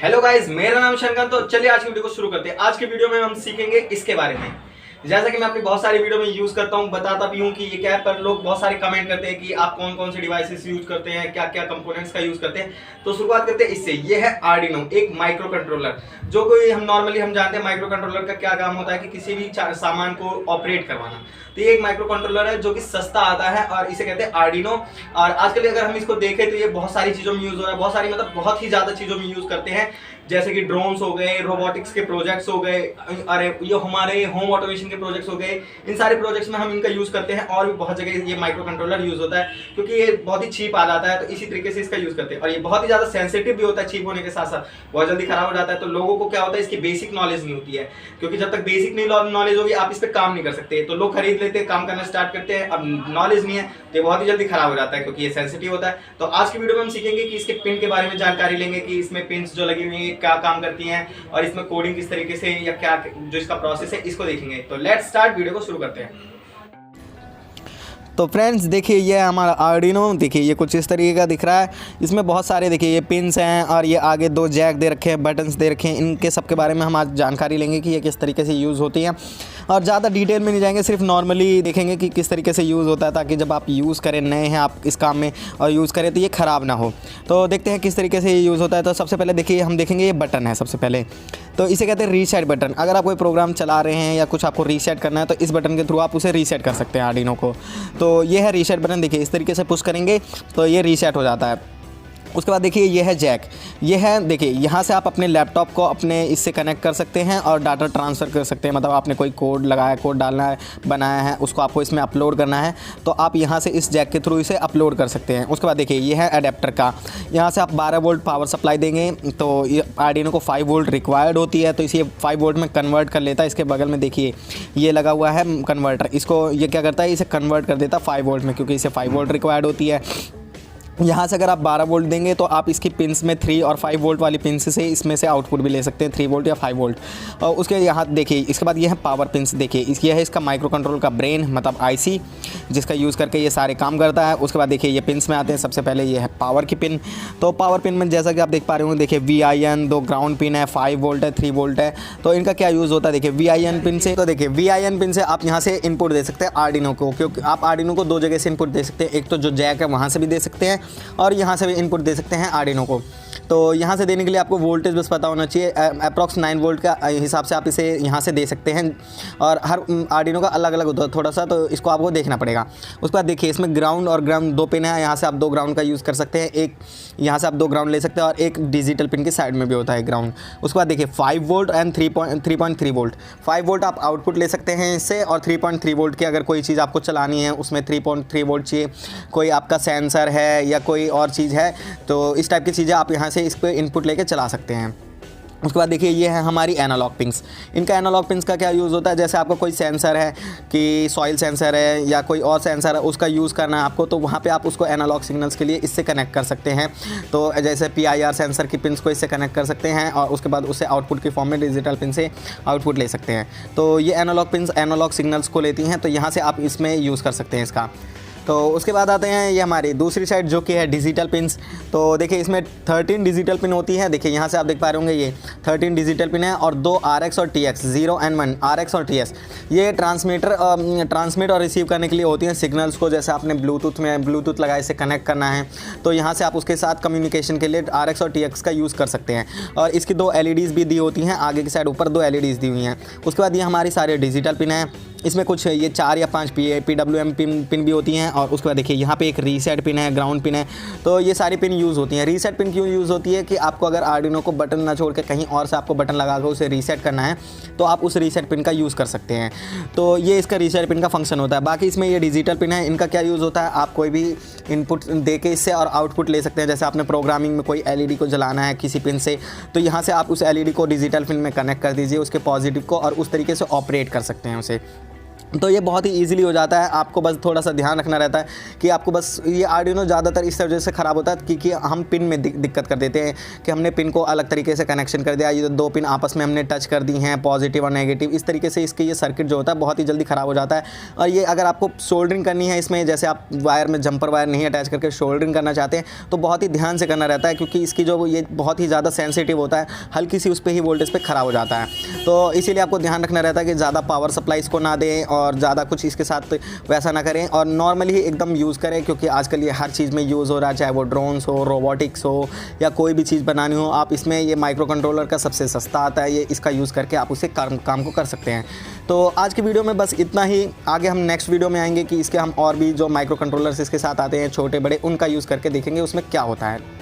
Hello guys, मेरा नाम शंकर। तो चलिए आज की वीडियो को शुरू करते हैं। आज की वीडियो में हम सीखेंगे इसके बारे में। जैसा कि मैं अपनी बहुत सारी वीडियो में यूज करता हूं, बताता भी हूं कि ये क्या है, पर लोग बहुत सारे कमेंट करते हैं कि आप कौन कौन से डिवाइसेस यूज करते हैं, क्या क्या कंपोनेंट्स का यूज करते हैं। तो शुरुआत करते हैं इससे। ये है आर्डिनो, एक माइक्रो कंट्रोलर। जो कोई हम जानते हैं माइक्रो कंट्रोलर का क्या काम होता है कि किसी भी सामान को ऑपरेट करवाना। तो ये एक माइक्रो कंट्रोलर है जो कि सस्ता आता है और इसे कहते हैं आर्डिनो। और आजकल अगर हम इसको देखें तो ये बहुत सारी चीजों में यूज हो रहा है, बहुत सारी बहुत ही ज्यादा चीजों में यूज करते हैं, जैसे कि ड्रोन्स हो गए, रोबोटिक्स के प्रोजेक्ट्स हो गए, अरे ये हमारे होम ऑटोमेशन के प्रोजेक्ट्स हो गए। इन सारे प्रोजेक्ट्स में हम इनका यूज करते हैं और भी बहुत जगह ये माइक्रो कंट्रोलर यूज होता है क्योंकि ये बहुत ही चीप आ जाता है। तो इसी तरीके से इसका यूज करते हैं और ये बहुत ही ज्यादा सेंसिटिव भी होता है। चीप होने के साथ साथ बहुत जल्दी खराब हो जाता है। तो लोगों को क्या होता है, इसकी बेसिक नॉलेज नहीं होती है, क्योंकि जब तक बेसिक नॉलेज होगी आप इस पर काम नहीं कर सकते। तो लोग खरीद लेते हैं, काम करना स्टार्ट करते हैं, अब नॉलेज नहीं है तो ये बहुत ही जल्दी खराब हो जाता है क्योंकि ये सेंसिटिव होता है। तो आज की वीडियो में हम सीखेंगे कि इसके पिन के बारे में जानकारी लेंगे कि इसमें पिन्स जो लगी हुई है क्या काम करती हैं और इसमें कोडिंग किस तरीके से या क्या जो इसका प्रोसेस है इसको देखेंगे। तो लेट्स स्टार्ट, वीडियो को शुरू करते हैं। तो फ्रेंड्स देखिए, ये हमारा आर्डिनो, देखिए ये कुछ इस तरीके का दिख रहा है। इसमें बहुत सारे देखिए ये पिन्स हैं और ये आगे दो जैक दे रखे हैं, बटन्स दे रखे हैं। इनके सब के बारे में हम आज जानकारी लेंगे कि ये किस तरीके से यूज़ होती हैं और ज़्यादा डिटेल में नहीं जाएंगे, सिर्फ नॉर्मली देखेंगे कि किस तरीके से यूज़ होता है, ताकि जब आप यूज़ करें, नए हैं आप इस काम में और यूज़ करें तो ये ख़राब ना हो। तो देखते हैं किस तरीके से ये यूज़ होता है। तो सबसे पहले देखिए हम देखेंगे ये बटन है सबसे पहले। तो इसे कहते हैं रीसेट बटन। अगर आप कोई प्रोग्राम चला रहे हैं या कुछ आपको रीसेट करना है तो इस बटन के थ्रू आप उसे रीसेट कर सकते हैं आर्डिनो को। तो ये है रीसेट बटन। देखिए इस तरीके से पुश करेंगे तो ये रीसेट हो जाता है। उसके बाद देखिए ये है जैक। ये है देखिए, यहाँ से आप अपने लैपटॉप को अपने इससे कनेक्ट कर सकते हैं और डाटा ट्रांसफ़र कर सकते हैं। मतलब आपने कोई कोड लगाया, कोड डालना है, बनाया है, उसको आपको इसमें अपलोड करना है तो आप यहाँ से इस जैक के थ्रू इसे अपलोड कर सकते हैं। उसके बाद देखिए ये है अडेप्टर का। यहाँ से आप 12 वोल्ट पावर सप्लाई देंगे तो ये आर्डिनो को 5 वोल्ट रिक्वायर्ड होती है, तो इसे 5 वोल्ट में कन्वर्ट कर लेता है। इसके बगल में देखिए ये लगा हुआ है कन्वर्टर, इसको ये क्या करता है, इसे कन्वर्ट कर देता है 5 वोल्ट में, क्योंकि इसे 5 वोल्ट रिक्वायर्ड होती है। यहाँ से अगर आप 12 वोल्ट देंगे तो आप इसकी पिन्स में 3 और 5 वोल्ट वाली पिन्स से इसमें से आउटपुट भी ले सकते हैं, 3 वोल्ट या 5 वोल्ट। और उसके यहाँ देखिए इसके बाद ये है पावर पिन्स। देखिए ये है इसका माइक्रो कंट्रोल का ब्रेन, मतलब आईसी, जिसका यूज़ करके ये सारे काम करता है। उसके बाद देखिए ये पिन्स में आते हैं। सबसे पहले ये है पावर की पिन। तो पावर पिन में जैसा कि आप देख पा रहे होंगे, देखिए VIN, 2 ग्राउंड पिन है, 5 वोल्ट है, 3 वोल्ट है। तो इनका क्या यूज़ होता है, देखिए VIN पिन से, तो देखिए VIN पिन से आप यहाँ से इनपुट दे सकते हैं आर्डिनो को, क्योंकि आप आर्डिनो को 2 जगह से इनपुट दे सकते हैं। एक तो जो जैक है वहाँ से भी दे सकते हैं और यहाँ से भी इनपुट दे सकते हैं आर्डिनो को। तो यहाँ से देने के लिए आपको वोल्टेज बस पता होना चाहिए। अप्रॉक्स 9 वोल्ट का हिसाब से आप इसे यहाँ से दे सकते हैं और हर आर्डिनो का अलग अलग होता है थोड़ा सा, तो इसको आपको देखना पड़ेगा। उसके बाद देखिए इसमें ग्राउंड और ग्राउंड 2 पिन है। यहाँ से आप 2 ग्राउंड का यूज़ कर सकते हैं, एक यहाँ से आप 2 ग्राउंड ले सकते हैं और एक डिजिटल पिन की साइड में भी होता है ग्राउंड। उसके बाद देखिए 5 वोल्ट एंड 3.3 वोल्ट। 5 वोल्ट आप आउटपुट ले सकते हैं इससे, और 3.3 वोल्ट की अगर कोई चीज़ आपको चलानी है उसमें 3.3 वोल्ट चाहिए, कोई आपका सेंसर है या कोई और चीज़ है, तो इस टाइप की चीज़ें आप यहाँ से इस पर इनपुट लेके चला सकते हैं। उसके बाद देखिए ये है हमारी एनालॉग पिंस। इनका एनालॉग पिंस का क्या यूज़ होता है, जैसे आपका कोई सेंसर है कि सॉइल सेंसर है या कोई और सेंसर है, उसका यूज़ करना है आपको, तो वहाँ पे आप उसको एनालॉग सिग्नल्स के लिए इससे कनेक्ट कर सकते हैं। तो जैसे PIR सेंसर की पिंस को इससे कनेक्ट कर सकते हैं और उसके बाद उससे आउटपुट की फॉर्म में डिजिटल पिन से आउटपुट ले सकते हैं। तो ये एनालॉग पिंस एनालॉग सिग्नल्स को लेती हैं, तो यहाँ से आप इसमें यूज़ कर सकते हैं इसका। तो उसके बाद आते हैं ये हमारी दूसरी साइड जो कि है डिजिटल पिन्स। तो देखिए इसमें 13 डिजिटल पिन होती हैं। देखिए यहाँ से आप देख पा रहे होंगे ये 13 डिजिटल पिन है और 2 RX और TX, 0 and 1 RX और TX। ये ट्रांसमिट और रिसीव करने के लिए होती हैं सिग्नल्स को। जैसे आपने ब्लूटूथ लगाए, इसे कनेक्ट करना है तो यहाँ से आप उसके साथ कम्युनिकेशन के लिए RX और TX का यूज़ कर सकते हैं। और इसकी 2 LEDs भी दी होती हैं, आगे की साइड ऊपर 2 LEDs दी हुई हैं। उसके बाद ये हमारी सारे डिजिटल पिन हैं। इसमें कुछ ये 4 या 5 PWM पिन भी होती हैं। और उसके बाद देखिए यहाँ पे एक रीसेट पिन है, ग्राउंड पिन है। तो ये सारी पिन यूज़ होती हैं। रीसेट पिन क्यों यूज़ होती है कि आपको अगर आर्डिनो को बटन ना छोड़ के कहीं और से आपको बटन लगा कर उसे रीसेट करना है तो आप उस रीसेट पिन का यूज़ कर सकते हैं। तो ये इसका रीसेट पिन का फंक्शन होता है। बाकी इसमें ये डिजिटल पिन है, इनका क्या यूज़ होता है, आप कोई भी इनपुट दे के इससे और आउटपुट ले सकते हैं। जैसे आपने प्रोग्रामिंग में कोई LED को जलाना है किसी पिन से, तो यहाँ से आप उस LED को डिजिटल पिन में कनेक्ट कर दीजिए, उसके पॉजिटिव को, और उस तरीके से ऑपरेट कर सकते हैं उसे। तो ये बहुत ही ईजिली हो जाता है। आपको बस थोड़ा सा ध्यान रखना रहता है कि आपको बस ये आर्डिनो ज़्यादातर इस वजह से ख़राब होता है क्योंकि हम पिन में दिक्कत कर देते हैं कि हमने पिन को अलग तरीके से कनेक्शन कर दिया, ये 2 पिन आपस में हमने टच कर दी हैं, पॉजिटिव और नेगेटिव, इस तरीके से इसके ये सर्किट जो होता है बहुत ही जल्दी ख़राब हो जाता है। और ये अगर आपको सोल्डरिंग करनी है इसमें, जैसे आप वायर में जंपर वायर नहीं अटैच करके सोल्डरिंग करना चाहते हैं तो बहुत ही ध्यान से करना रहता है क्योंकि इसकी जो ये बहुत ही ज़्यादा सेंसिटिव होता है, हल्की सी उस पर ही वोल्टेज पे ख़राब हो जाता है। तो इसीलिए आपको ध्यान रखना रहता है कि ज़्यादा पावर सप्लाई इसको ना दें और ज़्यादा कुछ इसके साथ वैसा ना करें और नॉर्मली ही एकदम यूज़ करें क्योंकि आजकल ये हर चीज़ में यूज़ हो रहा है, चाहे वो ड्रोन्स हो, रोबोटिक्स हो या कोई भी चीज़ बनानी हो, आप इसमें ये माइक्रो कंट्रोलर का सबसे सस्ता आता है, ये इसका यूज़ करके आप उसे काम को कर सकते हैं। तो आज की वीडियो में बस इतना ही। आगे हम नेक्स्ट वीडियो में आएंगे कि इसके हम और भी जो माइक्रो कंट्रोलर्स इसके साथ आते हैं छोटे बड़े, उनका यूज़ करके देखेंगे उसमें क्या होता है।